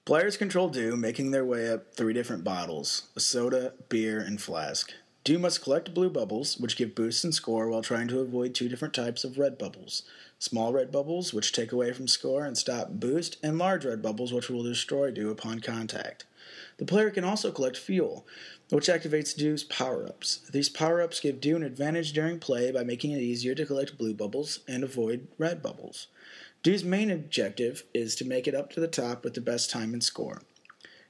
Players control Dew, making their way up 3 different bottles: a soda, beer, and flask. Dew must collect blue bubbles, which give boosts in score while trying to avoid 2 different types of red bubbles: small red bubbles, which take away from score and stop boost, and large red bubbles, which will destroy Dew upon contact. The player can also collect fuel, which activates Dew's power-ups. These power-ups give Dew an advantage during play by making it easier to collect blue bubbles and avoid red bubbles. Dew's main objective is to make it up to the top with the best time and score.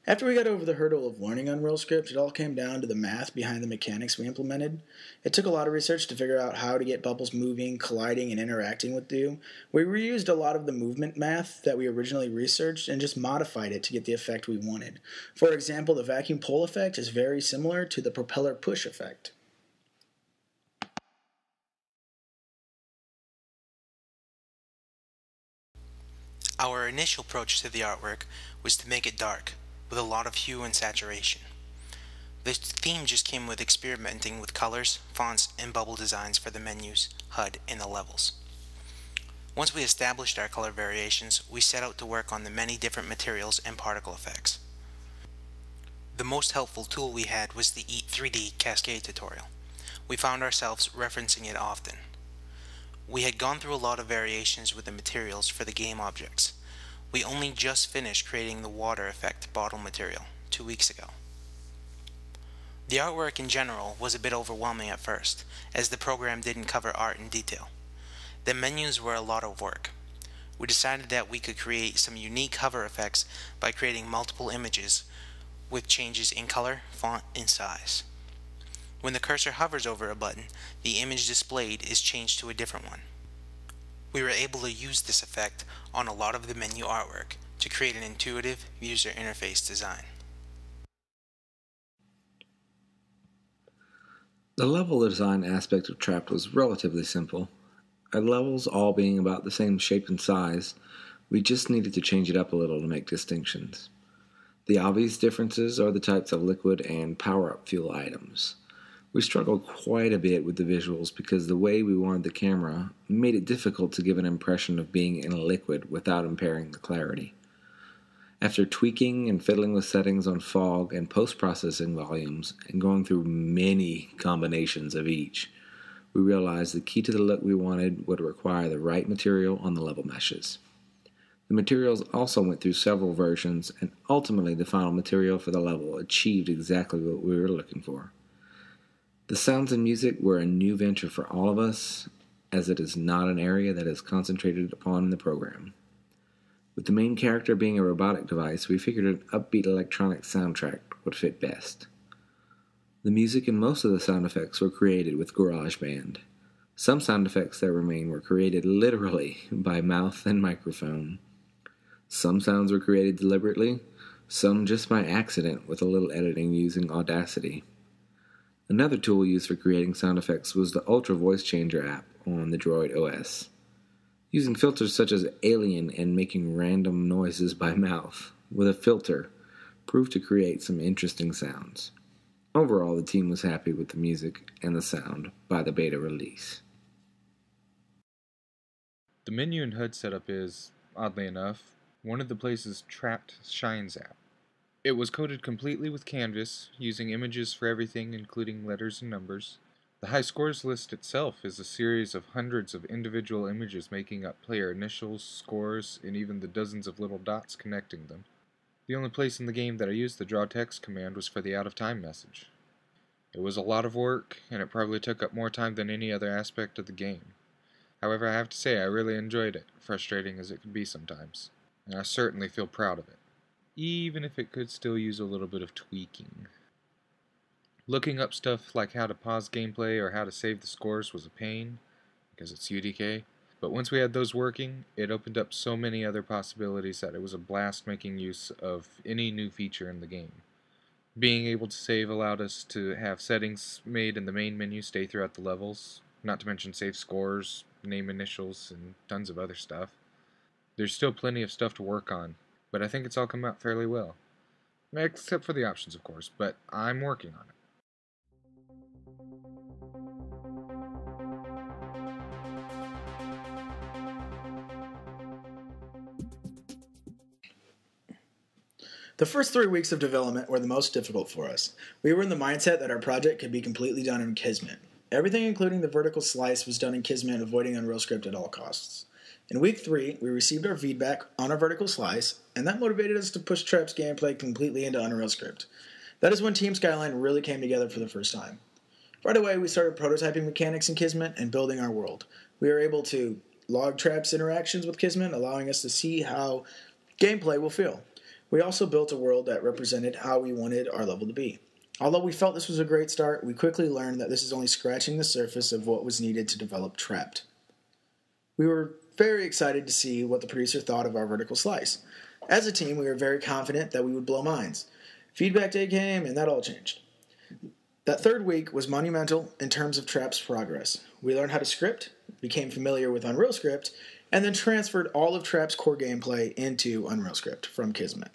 After we got over the hurdle of learning Unreal Script, it all came down to the math behind the mechanics we implemented. It took a lot of research to figure out how to get bubbles moving, colliding, and interacting with Dew. We reused a lot of the movement math that we originally researched and just modified it to get the effect we wanted. For example, the vacuum pull effect is very similar to the propeller push effect. Our initial approach to the artwork was to make it dark, with a lot of hue and saturation. The theme just came with experimenting with colors, fonts, and bubble designs for the menus, HUD, and the levels. Once we established our color variations, we set out to work on the many different materials and particle effects. The most helpful tool we had was the Eat 3D Cascade tutorial. We found ourselves referencing it often. We had gone through a lot of variations with the materials for the game objects. We only just finished creating the water effect bottle material 2 weeks ago. The artwork in general was a bit overwhelming at first, as the program didn't cover art in detail. The menus were a lot of work. We decided that we could create some unique hover effects by creating multiple images with changes in color, font, and size. When the cursor hovers over a button, the image displayed is changed to a different one. We were able to use this effect on a lot of the menu artwork to create an intuitive user interface design. The level design aspect of Trapped was relatively simple. Our levels all being about the same shape and size, we just needed to change it up a little to make distinctions. The obvious differences are the types of liquid and power-up fuel items. We struggled quite a bit with the visuals because the way we wanted the camera made it difficult to give an impression of being in a liquid without impairing the clarity. After tweaking and fiddling with settings on fog and post-processing volumes and going through many combinations of each, we realized the key to the look we wanted would require the right material on the level meshes. The materials also went through several versions, and ultimately the final material for the level achieved exactly what we were looking for. The sounds and music were a new venture for all of us, as it is not an area that is concentrated upon in the program. With the main character being a robotic device, we figured an upbeat electronic soundtrack would fit best. The music and most of the sound effects were created with GarageBand. Some sound effects that remain were created literally by mouth and microphone. Some sounds were created deliberately, some just by accident with a little editing using Audacity. Another tool used for creating sound effects was the Ultra Voice Changer app on the Droid OS. Using filters such as Alien and making random noises by mouth with a filter proved to create some interesting sounds. Overall, the team was happy with the music and the sound by the beta release. The menu and HUD setup is, oddly enough, one of the places Trapped shines at. It was coded completely with Canvas, using images for everything including letters and numbers. The high scores list itself is a series of hundreds of individual images making up player initials, scores, and even the dozens of little dots connecting them. The only place in the game that I used the draw text command was for the out of time message. It was a lot of work, and it probably took up more time than any other aspect of the game. However, I have to say I really enjoyed it, frustrating as it could be sometimes, and I certainly feel proud of it, even if it could still use a little bit of tweaking. Looking up stuff like how to pause gameplay or how to save the scores was a pain, because it's UDK, but once we had those working, it opened up so many other possibilities that it was a blast making use of any new feature in the game. Being able to save allowed us to have settings made in the main menu stay throughout the levels, not to mention save scores, name initials, and tons of other stuff. There's still plenty of stuff to work on, but I think it's all come out fairly well. Except for the options, of course, but I'm working on it. The first 3 weeks of development were the most difficult for us. We were in the mindset that our project could be completely done in Kismet. Everything including the vertical slice was done in Kismet, avoiding Unreal Script at all costs. In week 3, we received our feedback on our vertical slice, and that motivated us to push Trap's gameplay completely into Unreal Script. That is when Team Skyline really came together for the first time. Right away, we started prototyping mechanics in Kismet and building our world. We were able to log Trap's interactions with Kismet, allowing us to see how gameplay will feel. We also built a world that represented how we wanted our level to be. Although we felt this was a great start, we quickly learned that this is only scratching the surface of what was needed to develop Trapped. We were very excited to see what the producer thought of our vertical slice. As a team, we were very confident that we would blow minds. Feedback day came, and that all changed. That third week was monumental in terms of Trap's progress. We learned how to script, became familiar with Unreal Script, and then transferred all of Trap's core gameplay into Unreal Script from Kismet.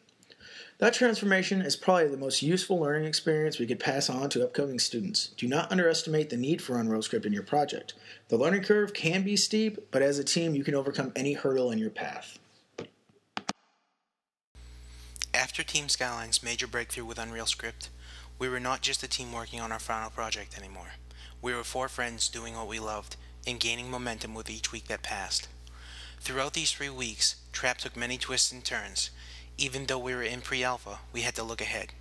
That transformation is probably the most useful learning experience we could pass on to upcoming students. Do not underestimate the need for Unreal Script in your project. The learning curve can be steep, but as a team, you can overcome any hurdle in your path. After Team Skyline's major breakthrough with Unreal Script, we were not just a team working on our final project anymore. We were 4 friends doing what we loved and gaining momentum with each week that passed. Throughout these 3 weeks, Trap took many twists and turns. Even though we were in pre-alpha, we had to look ahead.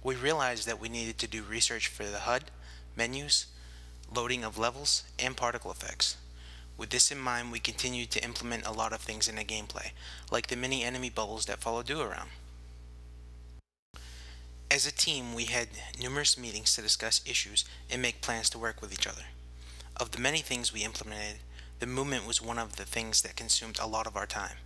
We realized that we needed to do research for the HUD, menus, loading of levels, and particle effects. With this in mind, we continued to implement a lot of things in the gameplay, like the mini enemy bubbles that follow do around. As a team, we had numerous meetings to discuss issues and make plans to work with each other. Of the many things we implemented, the movement was one of the things that consumed a lot of our time.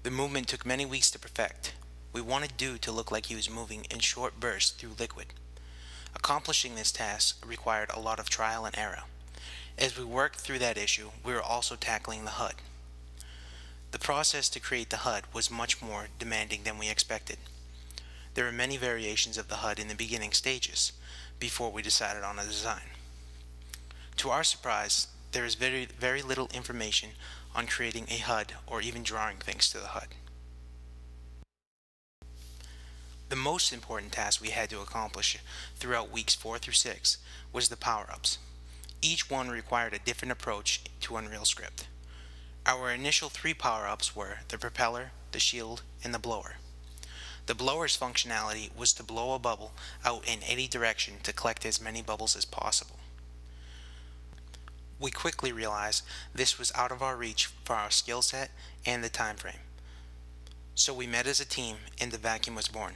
The movement took many weeks to perfect. We wanted Dew to look like he was moving in short bursts through liquid. Accomplishing this task required a lot of trial and error. As we worked through that issue, we were also tackling the HUD. The process to create the HUD was much more demanding than we expected. There were many variations of the HUD in the beginning stages, before we decided on a design. To our surprise, there is very little information on creating a HUD or even drawing things to the HUD. The most important task we had to accomplish throughout weeks 4 through 6 was the power-ups. Each one required a different approach to Unreal Script. Our initial 3 power-ups were the propeller, the shield, and the blower. The blower's functionality was to blow a bubble out in any direction to collect as many bubbles as possible. We quickly realized this was out of our reach for our skill set and the time frame. So we met as a team and the vacuum was born.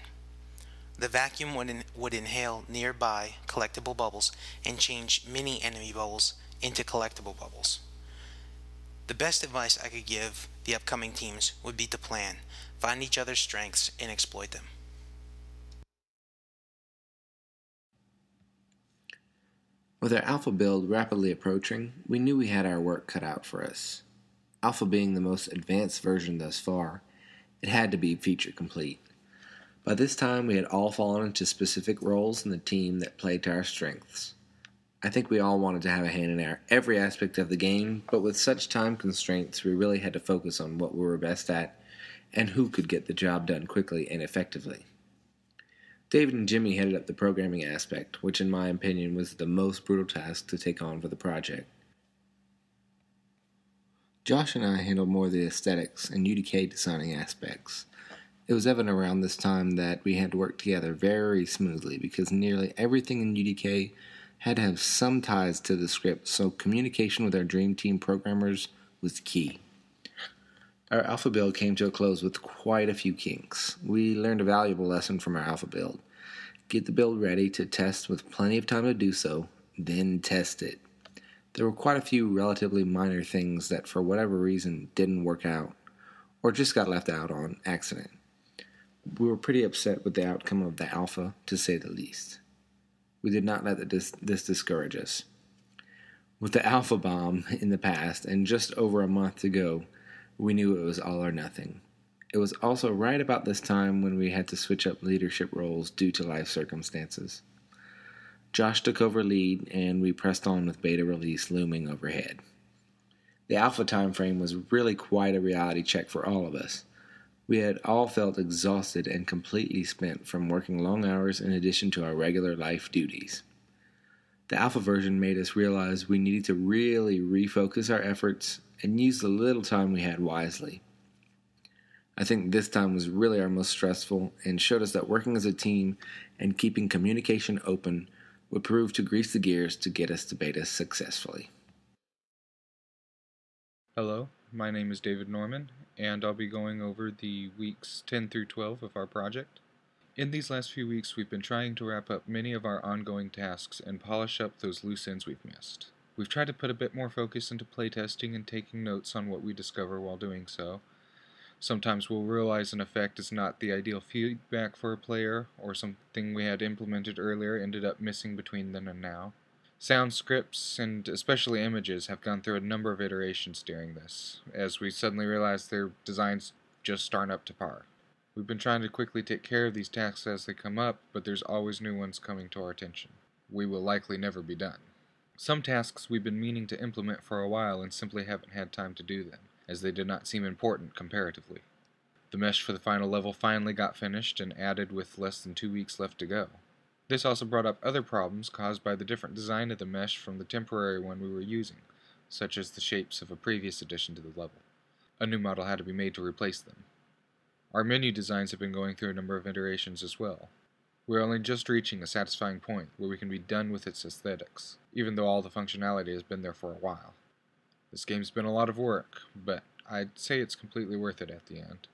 The vacuum would inhale nearby collectible bubbles and change mini enemy bubbles into collectible bubbles. The best advice I could give the upcoming teams would be to plan, find each other's strengths, and exploit them. With our alpha build rapidly approaching, we knew we had our work cut out for us. Alpha being the most advanced version thus far, it had to be feature complete. By this time, we had all fallen into specific roles in the team that played to our strengths. I think we all wanted to have a hand in every aspect of the game, but with such time constraints, we really had to focus on what we were best at and who could get the job done quickly and effectively. David and Jimmy headed up the programming aspect, which in my opinion was the most brutal task to take on for the project. Josh and I handled more of the aesthetics and UDK designing aspects. It was evident around this time that we had to work together very smoothly because nearly everything in UDK had to have some ties to the script, so communication with our dream team programmers was key. Our alpha build came to a close with quite a few kinks. We learned a valuable lesson from our alpha build. Get the build ready to test with plenty of time to do so, then test it. There were quite a few relatively minor things that for whatever reason didn't work out, or just got left out on accident. We were pretty upset with the outcome of the alpha, to say the least. We did not let this discourage us. With the alpha bomb in the past and just over a month to go, we knew it was all or nothing. It was also right about this time when we had to switch up leadership roles due to life circumstances. Josh took over lead, and we pressed on with beta release looming overhead. The alpha time frame was really quite a reality check for all of us. We had all felt exhausted and completely spent from working long hours in addition to our regular life duties. The alpha version made us realize we needed to really refocus our efforts and use the little time we had wisely. I think this time was really our most stressful and showed us that working as a team and keeping communication open would prove to grease the gears to get us to beta successfully. Hello, my name is David Norman, and I'll be going over the weeks 10 through 12 of our project. In these last few weeks, we've been trying to wrap up many of our ongoing tasks and polish up those loose ends we've missed. We've tried to put a bit more focus into playtesting and taking notes on what we discover while doing so. Sometimes we'll realize an effect is not the ideal feedback for a player, or something we had implemented earlier ended up missing between then and now. Sound scripts, and especially images, have gone through a number of iterations during this, as we suddenly realize their designs just aren't up to par. We've been trying to quickly take care of these tasks as they come up, but there's always new ones coming to our attention. We will likely never be done. Some tasks we've been meaning to implement for a while and simply haven't had time to do them, as they did not seem important comparatively. The mesh for the final level finally got finished and added with less than 2 weeks left to go. This also brought up other problems caused by the different design of the mesh from the temporary one we were using, such as the shapes of a previous addition to the level. A new model had to be made to replace them. Our menu designs have been going through a number of iterations as well. We're only just reaching a satisfying point where we can be done with its aesthetics, even though all the functionality has been there for a while. This game's been a lot of work, but I'd say it's completely worth it at the end.